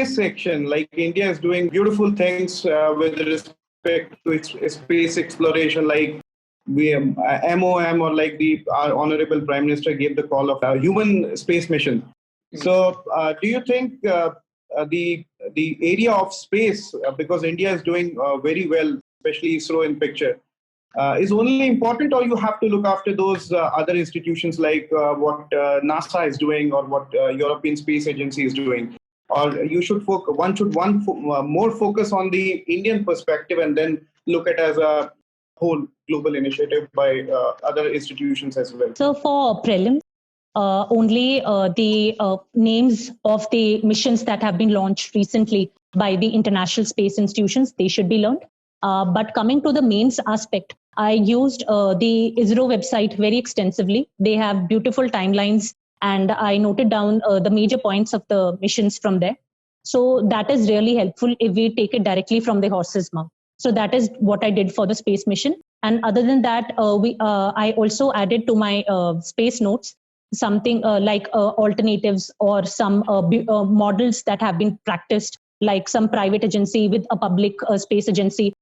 space section, like India is doing beautiful things with respect to space exploration, like we MOM, or like our honorable Prime Minister gave the call of a human space mission. So do you think the area of space, because India is doing very well, especially ISRO in picture, is only important, or you have to look after those other institutions like what NASA is doing, or what European Space Agency is doing? Or you should more focus on the Indian perspective and then look at as a whole global initiative by other institutions as well? So for prelims, only the names of the missions that have been launched recently by the international space institutions, they should be learned. But coming to the mains aspect, I used the ISRO website very extensively. They have beautiful timelines, and I noted down the major points of the missions from there. So that is really helpful if we take it directly from the horse's mouth. So that is what I did for the space mission. And other than that, I also added to my space notes something like alternatives or some models that have been practiced, like some private agency with a public space agency.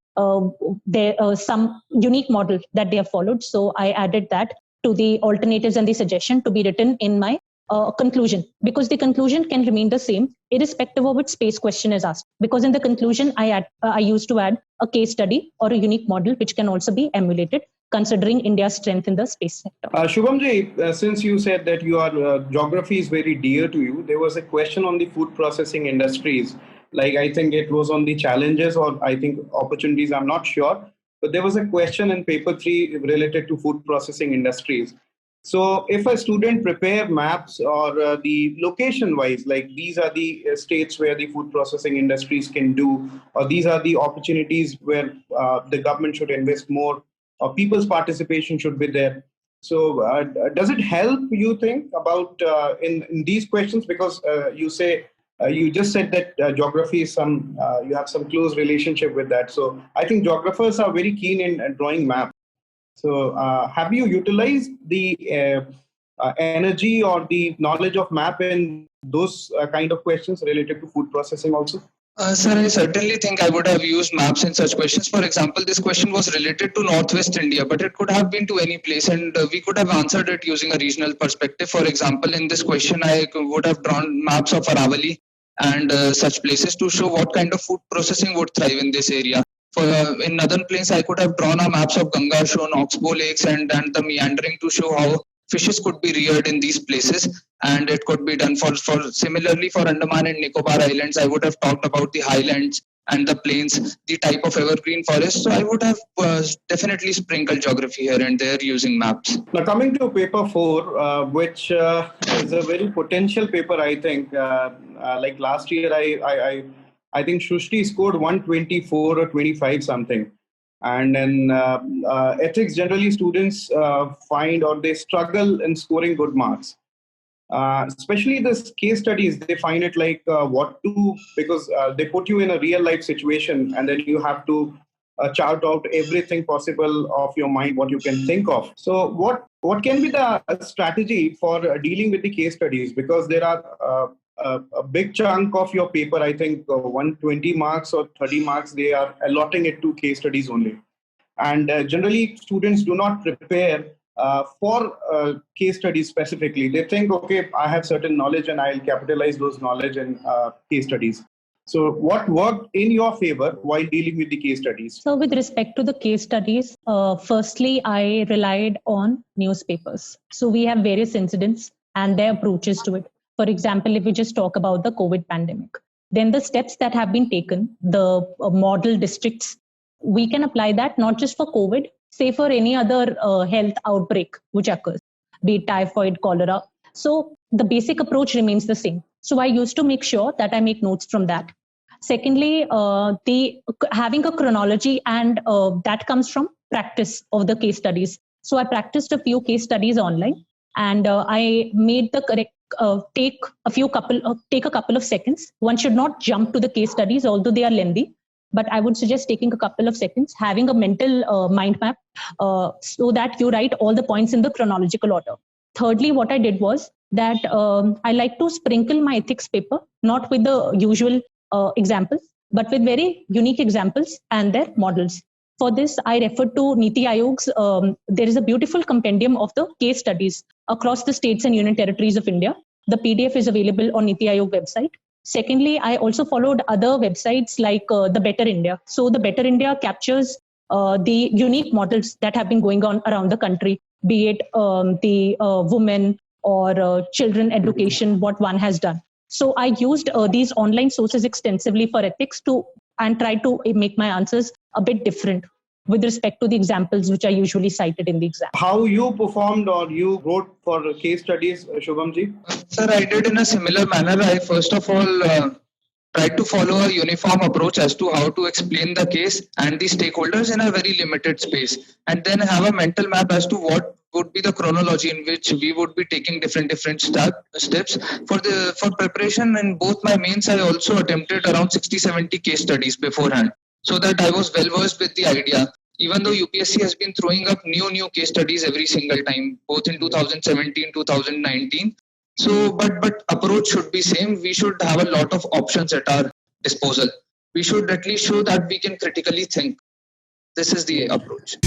There some unique model that they have followed. So I added that to the alternatives and the suggestion to be written in my conclusion, because the conclusion can remain the same irrespective of which space question is asked. Because in the conclusion, I used to add a case study or a unique model which can also be emulated, considering India's strength in the space sector. Shubhamji, since you said that your geography is very dear to you, there was a question on the food processing industries. Like, I think it was on the challenges, or I think opportunities, I'm not sure. But there was a question in paper 3 related to food processing industries. So if a student prepare maps or the location wise, like these are the states where the food processing industries can do, or these are the opportunities where the government should invest more, or people's participation should be there. So does it help, you think, about in these questions? Because you just said that geography is you have some close relationship with that. So I think geographers are very keen in drawing maps. So have you utilized the energy or the knowledge of map in those kind of questions related to food processing also? Sir, I certainly think I would have used maps in such questions. For example, this question was related to Northwest India, but it could have been to any place, and we could have answered it using a regional perspective. For example, in this question, I would have drawn maps of Aravalli and such places to show what kind of food processing would thrive in this area. For in Northern Plains, I could have drawn maps of Ganga, shown Oxbow lakes and the meandering to show how fishes could be reared in these places, and it could be done for similarly for Andaman and Nicobar Islands. I would have talked about the highlands and the plains, the type of evergreen forest. So I would have definitely sprinkled geography here and there using maps. Now coming to paper 4, which is a very potential paper, I think. Like last year, I think Srushti scored 124 or 25 something. And then ethics, generally students find or they struggle in scoring good marks. Especially this case studies, they find it like what to, because they put you in a real life situation and then you have to chart out everything possible of your mind, what you can think of. So what can be the strategy for dealing with the case studies? Because there are a big chunk of your paper, I think 120 marks or 30 marks, they are allotting it to case studies only. And generally, students do not prepare for case studies specifically. They think, okay, I have certain knowledge and I'll capitalize those knowledge in case studies. So what worked in your favor while dealing with the case studies? So with respect to the case studies, firstly, I relied on newspapers. So we have various incidents and their approaches to it. For example, if we just talk about the COVID pandemic, then the steps that have been taken, the model districts, we can apply that not just for COVID, say for any other health outbreak which occurs, be it typhoid, cholera. So the basic approach remains the same. So I used to make sure that I make notes from that. Secondly, having a chronology, and that comes from practice of the case studies. So I practiced a few case studies online, and I made the correct take a couple of seconds. One should not jump to the case studies, although they are lengthy. But I would suggest taking a couple of seconds, having a mental mind map, so that you write all the points in the chronological order. Thirdly, what I did was that I like to sprinkle my ethics paper, not with the usual examples, but with very unique examples and their models. For this, I refer to Niti Ayog's, there is a beautiful compendium of the case studies across the states and union territories of India. The PDF is available on Niti Ayog website. Secondly, I also followed other websites like the Better India. So the Better India captures the unique models that have been going on around the country, be it the women or children education, what one has done. So I used these online sources extensively for ethics and tried to make my answers a bit different with respect to the examples which are usually cited in the exam. How you performed or you wrote for case studies, Shubhamji? Sir, I did in a similar manner. I first of all tried to follow a uniform approach as to how to explain the case and the stakeholders in a very limited space, and then have a mental map as to what would be the chronology in which we would be taking different steps for preparation. In both my mains, I also attempted around 60-70 case studies beforehand, so that I was well versed with the idea. Even though UPSC has been throwing up new case studies every single time, both in 2017, 2019. So, but approach should be same. We should have a lot of options at our disposal. We should at least show that we can critically think. This is the approach.